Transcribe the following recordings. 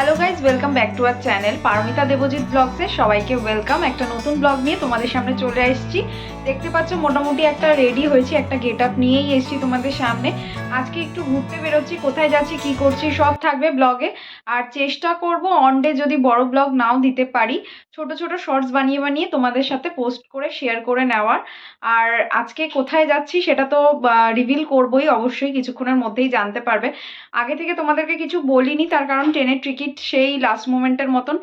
Hello guys, welcome back to our channel Paromita Debjit ব্লগসে সবাইকে welcome. একটা নতুন ব্লগ নিয়ে তোমাদের সামনে চলে এসেছি। দেখতে পাচ্ছ মোটামুটি একটা রেডি হয়েছি, একটা গেট আপ নিয়েই এসেছি তোমাদের সামনে। আজকে একটু ঘুরতে বেরোচ্ছি, কোথায় যাচ্ছি কি করছি সব থাকবে ব্লগে। আর চেষ্টা করব অন ডে যদি বড় ব্লগ নাও দিতে পারি, ছোট ছোট শর্টস বানিয়ে বানিয়ে তোমাদের সাথে পোস্ট করে শেয়ার করে নেওয়ার। আর আজকে কোথায় যাচ্ছি সেটা তো রিভিল করবই অবশ্যই, কিছুক্ষণের মধ্যেই জানতে পারবে। আগে থেকে তোমাদেরকে কিছু বলিনি, তার কারণ ট্রেনের টিকিট সেই লাস্ট মোমেন্টের মতন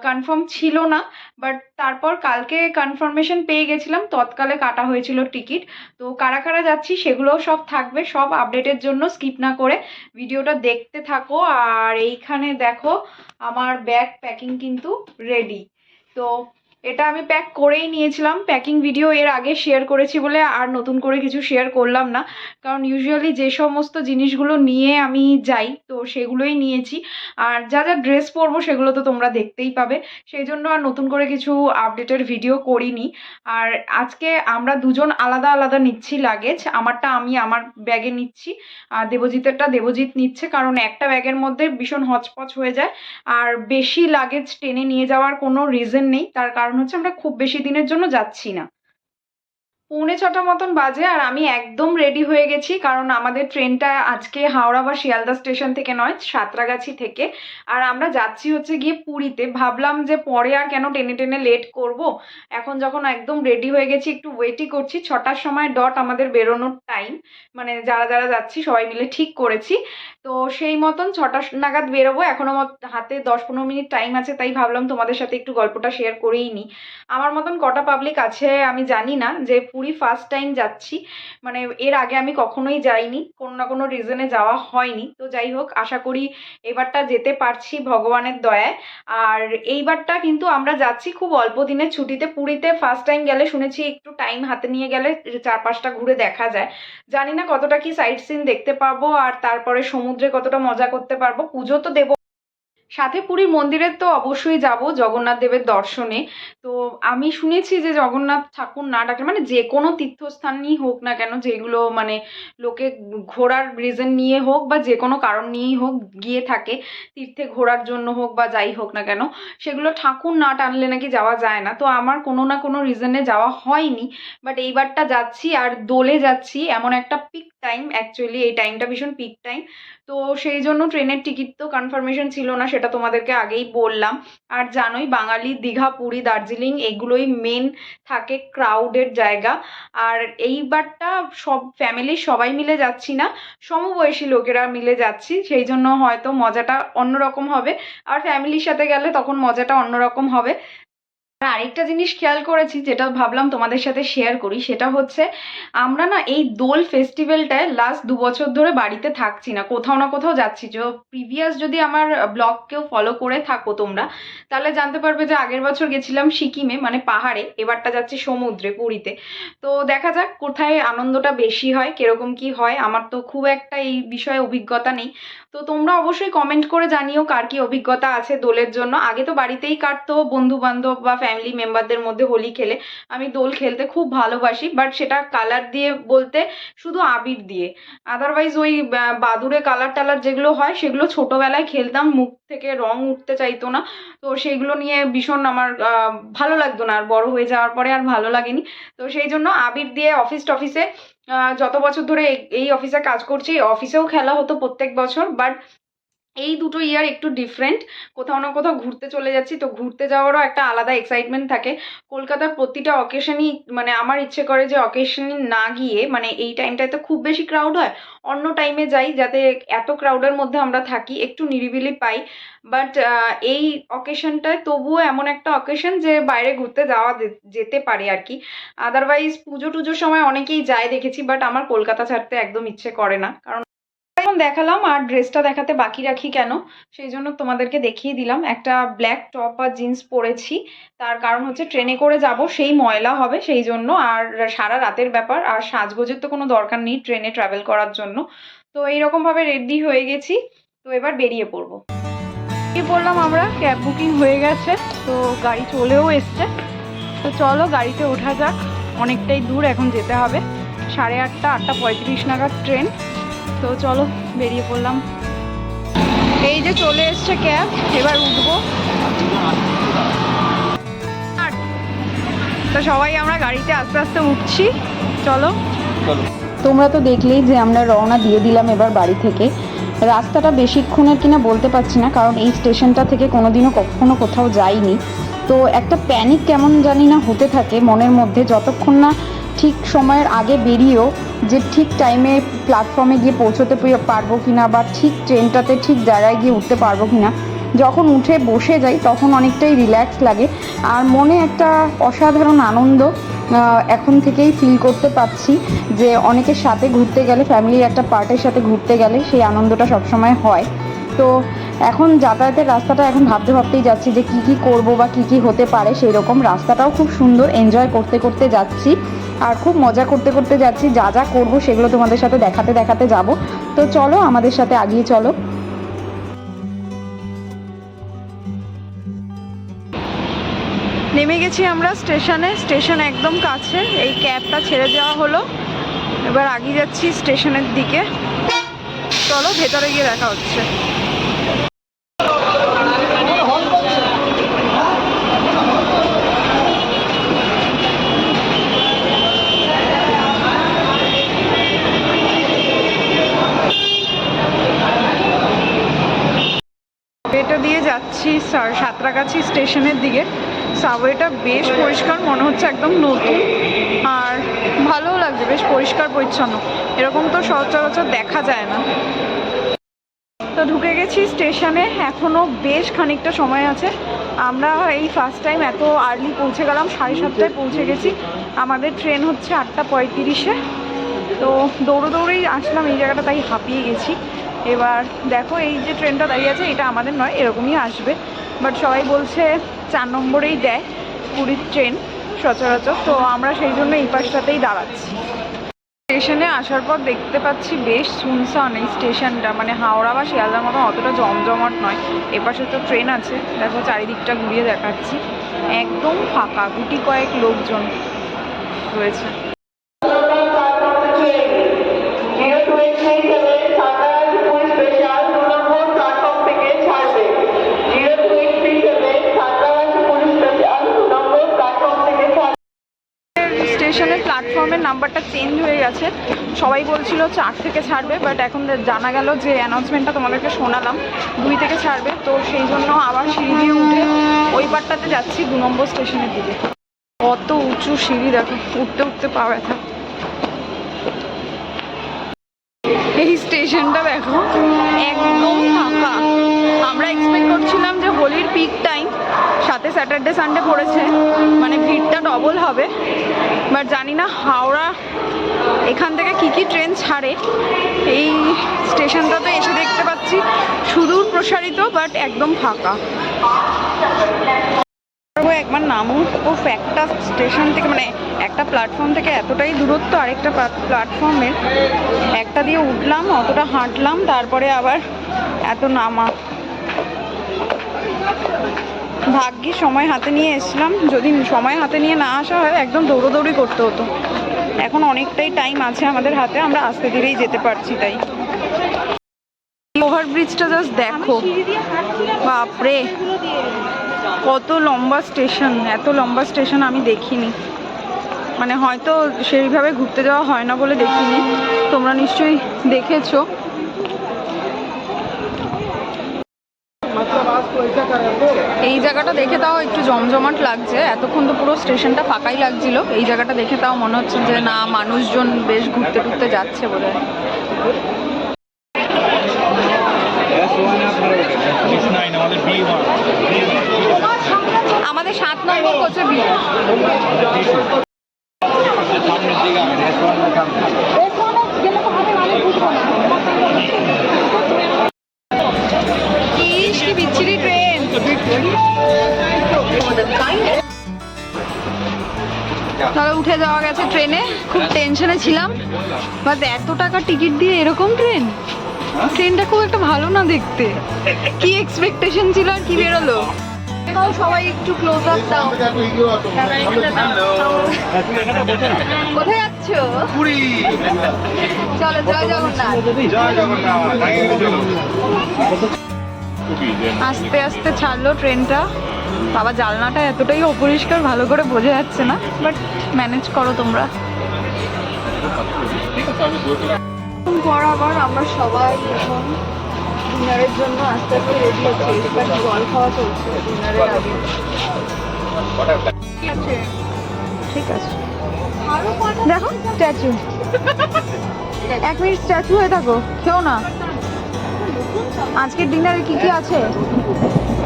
কনফার্ম ছিল না। বাট তারপর কালকে কনফার্মেশন পেয়ে গেছিলাম, তৎকালে কাটা হয়েছিল টিকিট। তো কারা কারা যাচ্ছি সেগুলোও সব থাকবে, সব আপডেটের জন্য স্কিপ না করে ভিডিওটা দেখতে থাকো। আর এইখানে দেখো আমার ব্যাগ প্যাকিং কিন্তু রেডি। তো এটা আমি প্যাক করেই নিয়েছিলাম, প্যাকিং ভিডিও এর আগে শেয়ার করেছি বলে আর নতুন করে কিছু শেয়ার করলাম না। কারণ ইউজুয়ালি যে সমস্ত জিনিসগুলো নিয়ে আমি যাই তো সেগুলোই নিয়েছি। আর যা যা ড্রেস পরবো সেগুলো তো তোমরা দেখতেই পাবে, সেই জন্য আর নতুন করে কিছু আপডেটের ভিডিও করিনি। আর আজকে আমরা দুজন আলাদা আলাদা নিচ্ছি লাগেজ, আমারটা আমি আমার ব্যাগে নিচ্ছি, আর দেবজিতেরটা দেবজিৎ নিচ্ছে। কারণ একটা ব্যাগের মধ্যে ভীষণ হচপচ হয়ে যায়, আর বেশি লাগেজ টেনে নিয়ে যাওয়ার কোনো রিজন নেই। তার কারণ হচ্ছে আমরা খুব বেশি দিনের জন্য যাচ্ছি না। 6:45 মতন বাজে আর আমি একদম রেডি হয়ে গেছি, কারণ আমাদের ট্রেনটা আজকে হাওড়া বা শিয়ালদা স্টেশন থেকে নয়, সাঁতরাগাছি থেকে। আর আমরা যাচ্ছি হচ্ছে গিয়ে পুরীতে। ভাবলাম যে পরে আর কেন টেনে টেনে লেট করব, এখন যখন একদম রেডি হয়ে গেছি একটু ওয়েটই করছি। 6টার সময় ডট আমাদের বেরোনোর টাইম, মানে যারা যারা যাচ্ছি সবাই মিলে ঠিক করেছি। তো সেই মতন 6টা নাগাদ বেরোবো, এখনও হাতে 10-15 মিনিট টাইম আছে, তাই ভাবলাম তোমাদের সাথে একটু গল্পটা শেয়ার করেই নিই। আমার মতন কটা পাবলিক আছে আমি জানি না, যে পুরী ফার্স্ট টাইম যাচ্ছি, মানে এর আগে আমি কখনোই যাইনি, কোনো না কোনো রিজনে যাওয়া হয়নি। তো যাই হোক, আশা করি এবারটা যেতে পারছি ভগবানের দয়ায়। আর এইবারটা কিন্তু আমরা যাচ্ছি খুব অল্প দিনের ছুটিতে। পুরীতে ফার্স্ট টাইম গেলে শুনেছি একটু টাইম হাতে নিয়ে গেলে চারপাশটা ঘুরে দেখা যায়। জানি না কতটা কি সাইট সিন দেখতে পারবো, আর তারপরে সমুদ্রে কতটা মজা করতে পারবো। পুজো তো দেবো, সাথে পুরীর মন্দিরে তো অবশ্যই যাব জগন্নাথ দেবের দর্শনে। তো আমি শুনেছি যে জগন্নাথ ঠাকুর না ডাকলে, মানে যে কোনো তীর্থস্থানই হোক না কেন, যেগুলো মানে লোকে ঘোরার রিজন নিয়ে হোক বা যে কোনো কারণ নিয়েই হোক গিয়ে থাকে, তীর্থে ঘোরার জন্য হোক বা যাই হোক না কেন, সেগুলো ঠাকুর না টানলে নাকি যাওয়া যায় না। তো আমার কোনো না কোনো রিজনে যাওয়া হয়নি, বাট এইবারটা যাচ্ছি। আর দোলে যাচ্ছি, এমন একটা পিক টাইম, অ্যাকচুয়ালি এই টাইমটা ভীষণ পিক টাইম। তো সেই জন্য ট্রেনের টিকিট তো কনফার্মেশন ছিল না, সেটা তোমাদেরকে আগেই বললাম। আর জানোই বাঙালি দীঘা, পুরী, দার্জিলিং এগুলোই মেন থাকে ক্রাউডের জায়গা। আর এইবারটা সব ফ্যামিলির সবাই মিলে যাচ্ছি না, সমবয়সী লোকেরা মিলে যাচ্ছি, সেই জন্য হয়তো মজাটা অন্যরকম হবে। আর ফ্যামিলির সাথে গেলে তখন মজাটা অন্যরকম হবে। আরেকটা জিনিস খেয়াল করেছি, যেটা ভাবলাম তোমাদের সাথে শেয়ার করি, সেটা হচ্ছে আমরা না এই দোল ফেস্টিভ্যালটায় লাস্ট 2 বছর ধরে বাড়িতে থাকছি না, কোথাও না কোথাও যাচ্ছি। যে প্রিভিয়াস যদি আমার ব্লগকেও ফলো করে থাকো তোমরা, তাহলে জানতে পারবে যে আগের বছর গেছিলাম সিকিমে, মানে পাহাড়ে, এবারটা যাচ্ছি সমুদ্রে, পুরীতে। তো দেখা যাক কোথায় আনন্দটা বেশি হয়, কিরকম কি হয়। আমার তো খুব একটা এই বিষয়ে অভিজ্ঞতা নেই। তো তোমরা অবশ্যই কমেন্ট করে জানিও কার কি অভিজ্ঞতা আছে দোলের জন্য। আগে তো বাড়িতেই কাটতো বন্ধু বান্ধব বা ফ্যামিলি মেম্বারদের মধ্যে হোলি খেলে। আমি দোল খেলতে খুব ভালোবাসি, বাট সেটা কালার দিয়ে বলতে শুধু আবির দিয়ে। আদারওয়াইজ ওই বাদুড়ে কালার টালার যেগুলো হয় সেগুলো ছোটবেলায় খেলতাম, মুখ থেকে রং উঠতে চাইতো না। তো সেইগুলো নিয়ে ভীষণ আমার ভালো লাগতো না, আর বড় হয়ে যাওয়ার পরে আর ভালো লাগেনি। তো সেই জন্য আবির দিয়ে অফিস টফিসে যত বছর ধরে এই অফিসে কাজ করছি, অফিসেও খেলা হতো প্রত্যেক বছর। বাট এই দুটো ইয়ার একটু ডিফারেন্ট, কোথাও না কোথাও ঘুরতে চলে যাচ্ছি, তো ঘুরতে যাওয়ারও একটা আলাদা এক্সাইটমেন্ট থাকে। কলকাতার প্রতিটা অকেশনই, মানে আমার ইচ্ছে করে যে অকেশনই না গিয়ে, মানে এই টাইমটায় তো খুব বেশি ক্রাউড হয়, অন্য টাইমে যাই, যাতে এত ক্রাউডের মধ্যে আমরা থাকি একটু নিরিবিলি পাই। বাট এই অকেশনটায় তবুও এমন একটা অকেশন যে বাইরে ঘুরতে যাওয়া যেতে পারে আর কি। আদারওয়াইজ পুজো টুজোর সময় অনেকেই যায় দেখেছি, বাট আমার কলকাতা ছাড়তে একদম ইচ্ছে করে না। কারণ এখন দেখালাম, আর ড্রেসটা দেখাতে বাকি রাখি কেন, সেই জন্য তোমাদেরকে দেখিয়ে দিলাম। একটা ব্ল্যাক টপ আর জিন্স পরেছি, তার কারণ হচ্ছে ট্রেনে করে যাব, সেই ময়লা হবে সেই জন্য। আর সারা রাতের ব্যাপার, আর সাজগোজের তো কোনো দরকার নেই ট্রেনে ট্রাভেল করার জন্য। তো এইরকমভাবে রেডি হয়ে গেছি, তো এবার বেরিয়ে পড়বো। কি বললাম, আমরা ক্যাব বুকিং হয়ে গেছে, তো গাড়ি চলেও এসছে। তো চলো গাড়িতে ওঠা যাক, অনেকটাই দূর এখন যেতে হবে। 8:30, 8:35 নাগাদ ট্রেন। তো চলো বেরিয়ে পড়লাম। এই যে চলে এসছে ক্যাব, এবার উঠবো। তো সবাই আমরা গাড়িতে আস্তে আস্তে উঠছি, চলো। তোমরা তো দেখলেই যে আমরা রওনা দিয়ে দিলাম এবার বাড়ি থেকে। রাস্তাটা বেশিক্ষণের কিনা বলতে পারছি না, কারণ এই স্টেশনটা থেকে কোনোদিনও কখনো কোথাও যাইনি। তো একটা প্যানিক কেমন জানি না হতে থাকে মনের মধ্যে, যতক্ষণ না ঠিক সময়ের আগে বেরিয়েও যে ঠিক টাইমে প্ল্যাটফর্মে গিয়ে পৌঁছতে পারবো কিনা, বা ঠিক ট্রেনটাতে ঠিক জায়গায় গিয়ে উঠতে পারবো কিনা। যখন উঠে বসে যাই তখন অনেকটাই রিল্যাক্স লাগে, আর মনে একটা অসাধারণ আনন্দ এখন থেকেই ফিল করতে পারছি, যে অনেকের সাথে ঘুরতে গেলে, ফ্যামিলির একটা পার্টের সাথে ঘুরতে গেলে সেই আনন্দটা সবসময় হয়। তো এখন যাতায়াতের রাস্তাটা এখন ভাবতে ভাবতেই যাচ্ছি যে কী করব বা কী হতে পারে। সেই রকম রাস্তাটাও খুব সুন্দর, এনজয় করতে করতে যাচ্ছি আর খুব মজা করতে করতে যাচ্ছি। যা যা করবো সেগুলো তোমাদের সাথে দেখাতে যাব। তো চলো আমাদের সাথে আগিয়ে চলো। নেমে গেছি আমরা স্টেশনে, স্টেশন একদম কাছে। এই ক্যাবটা ছেড়ে দেওয়া হলো, এবার আগিয়ে যাচ্ছি স্টেশনের দিকে। চলো ভেতরে গিয়ে দেখা হচ্ছে। এটা দিয়ে যাচ্ছি সাঁতরাগাছি স্টেশনের দিকে। সাবওয়েটা বেশ পরিষ্কার, মনে হচ্ছে একদম নতুন, আর ভালোও লাগছে, বেশ পরিষ্কার পরিচ্ছন্ন। এরকম তো সচরাচর দেখা যায় না। তো ঢুকে গেছি স্টেশনে, এখনও বেশ খানিকটা সময় আছে। আমরা এই ফার্স্ট টাইম এত আর্লি পৌঁছে গেলাম, 7:30টায় পৌঁছে গেছি। আমাদের ট্রেন হচ্ছে 8:35-এ। তো দৌড়েই আসলাম এই জায়গাটা, তাই হাঁপিয়ে গেছি। এবার দেখো এই যে ট্রেনটা দাঁড়িয়ে আছে, এটা আমাদের নয়, এরকমই আসবে। বাট সবাই বলছে 4 নম্বরেই দেয় পুরীর ট্রেন সচরাচর, তো আমরা সেই জন্য এই পাশটাতেই দাঁড়াচ্ছি। স্টেশনে আসার পর দেখতে পাচ্ছি বেশ শুনশান এই স্টেশনটা, মানে হাওড়া বা শিয়ালদার মতো অতটা জমজমাট নয়। এপাশে তো ট্রেন আছে, দেখো চারিদিকটা ঘুরিয়ে দেখাচ্ছি, একদম ফাঁকা, গুটি কয়েক লোকজন রয়েছে। স্টেশনের প্ল্যাটফর্মের নাম্বারটা চেঞ্জ হয়ে গেছে, সবাই বলছিল 4 থেকে ছাড়বে, বাট এখন জানা গেল যে অ্যানাউন্সমেন্টটা তোমাদেরকে শোনালাম 2 থেকে ছাড়বে। তো সেই জন্য আবার সিঁড়ি দিয়ে উঠে ওই পারটাতে যাচ্ছি 2 নম্বর স্টেশনের দিকে। কত উঁচু সিঁড়ি দেখো, উঠতে উঠতে পা ব্যথা। এই স্টেশনটা দেখো একদম ফাঁকা। আমরা এক্সপেক্ট করছিলাম যে হোলির পিক টাইম, সাথে স্যাটারডে সানডে পড়েছে, মানে ভিড়টা ডবল হবে। বাট জানি না হাওড়া এখান থেকে কী ট্রেন ছাড়ে। এই স্টেশনটাতে এসে দেখতে পাচ্ছি সুদূর প্রসারিত, বাট একদম ফাঁকা। একবার নামুন, একটা স্টেশন থেকে, মানে একটা প্ল্যাটফর্ম থেকে এতটাই দূরত্ব আরেকটা প্ল্যাটফর্মের, একটা দিয়ে উঠলাম, অতটা হাঁটলাম, তারপরে আবার এত নামা। ভাগ্যি সময় হাতে নিয়ে এসছিলাম, যদি সময় হাতে নিয়ে না আসা হয় একদম দৌড়োদৌড়ি করতে হতো। এখন অনেকটাই টাইম আছে আমাদের হাতে, আমরা আস্তে ধীরেই যেতে পারছি। তাই ওভারব্রিজটা জাস্ট দেখো, বাপরে কত লম্বা স্টেশন। এত লম্বা স্টেশন আমি দেখিনি, মানে হয়তো সেইভাবে ঘুরতে যাওয়া হয় না বলে দেখিনি, তোমরা নিশ্চয়ই দেখেছো। এই জায়গাটা দেখে তাও একটু জমজমাট লাগছে, এতক্ষণ তো পুরো স্টেশনটা ফাঁকাই লাগছিল। এই জায়গাটা দেখে তাও মনে হচ্ছে যে না, মানুষজন বেশ ঘুরতে টুরতে যাচ্ছে বলে। আমাদের 7 নম্বর কোচে বি। কি বিচ্ছিরি ট্রেন। তাহলে উঠে যাওয়া গেছে ট্রেনে, খুব টেনশনে ছিলাম। বাট এত টাকা টিকিট দিয়ে এরকম ট্রেন, ট্রেনটা খুব একটা ভালো না দেখতে। কি এক্সপেকটেশন ছিল আর কি বেরোলো। সবাই একটু ক্লোজ আপ দাও। কোথায় যাচ্ছ? পুরী। চলো, জয় জগন্নাথ। জয় জগন্নাথ। আস্তে আস্তে ছাড়লো ট্রেনটা। বাবা জানলাটা এতটাই অপরিষ্কার, ভালো করে বোঝা যাচ্ছে না, বাট ম্যানেজ করো তোমরা। পর আবার আমরা সবাই এখন ডিনারের জন্য আস্তে আস্তে রেডি হচ্ছে। এবার জল খাওয়া চলছে ডিনারের আগে। ঠিক আছে, দেখো স্ট্যাচু। 1 মিনিট স্ট্যাচু হয়ে থাকো, খেও না। আজকের ডিনারে কি কি আছে?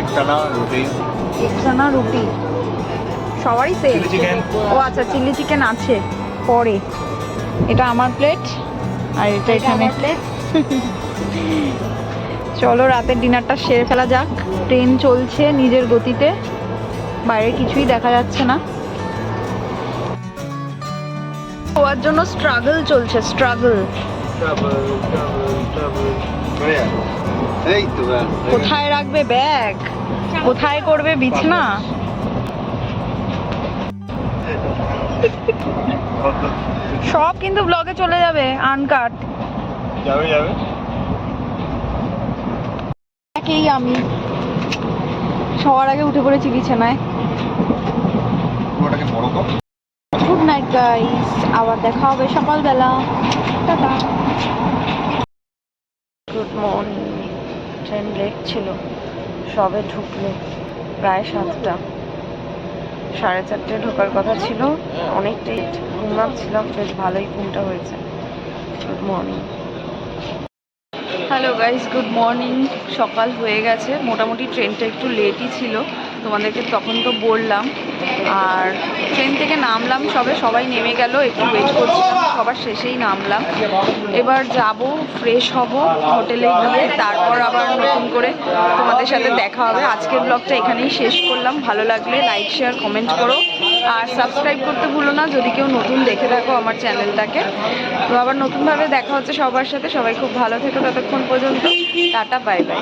একটানা রুটি সবারই সেম। ও আচ্ছা, চিলি চিকেন আছে পরে। এটা আমার প্লেট আর এটা এখানে প্লেট। চলো রাতের ডিনারটা সেরে ফেলা যাক। ট্রেন চলছে নিজের গতিতে, বাইরে কিছুই দেখা যাচ্ছে না। হওয়ার জন্য স্ট্রাগল চলছে, স্ট্রাগল। কোথায় রাখবে ব্যাগ, কোথায় করবে বিছনা? সব কিন্তু ব্লগে চলে যাবে আনকাট। একেই আমি সবার আগে উঠে পড়েছি বিছানায়। গুড নাইট গাইস, আবার দেখা হবে সকালবেলা। টাটা। Good morning. ট্রেন লেট ছিল, সবে ঢুকলো প্রায় 7টা। 4:30 ঢোকার কথা ছিল। অনেকটাই ঘুমাচ্ছিলাম, বেশ ভালোই ঘুমটা হয়েছে। Good morning. Hello guys, good morning. সকাল হয়ে গেছে, মোটামুটি ট্রেনটা একটু লেটই ছিল, তোমাদেরকে তখন তো বললাম। আর ট্রেন থেকে নামলাম সবে, সবাই নেমে গেল, একটু ওয়েট করছিলাম, সবার শেষেই নামলাম। এবার যাব, ফ্রেশ হব, হোটেলে গিয়ে তারপর আবার নতুন করে তোমাদের সাথে দেখা হবে। আজকের ব্লগটা এখানেই শেষ করলাম। ভালো লাগলে লাইক, শেয়ার, কমেন্ট করো আর সাবস্ক্রাইব করতে ভুলো না যদি কেউ নতুন দেখে থাকো আমার চ্যানেলটাকে। তো আবার নতুনভাবে দেখা হচ্ছে সবার সাথে। সবাই খুব ভালো থেকো ততক্ষণ পর্যন্ত। Tata, bye bye.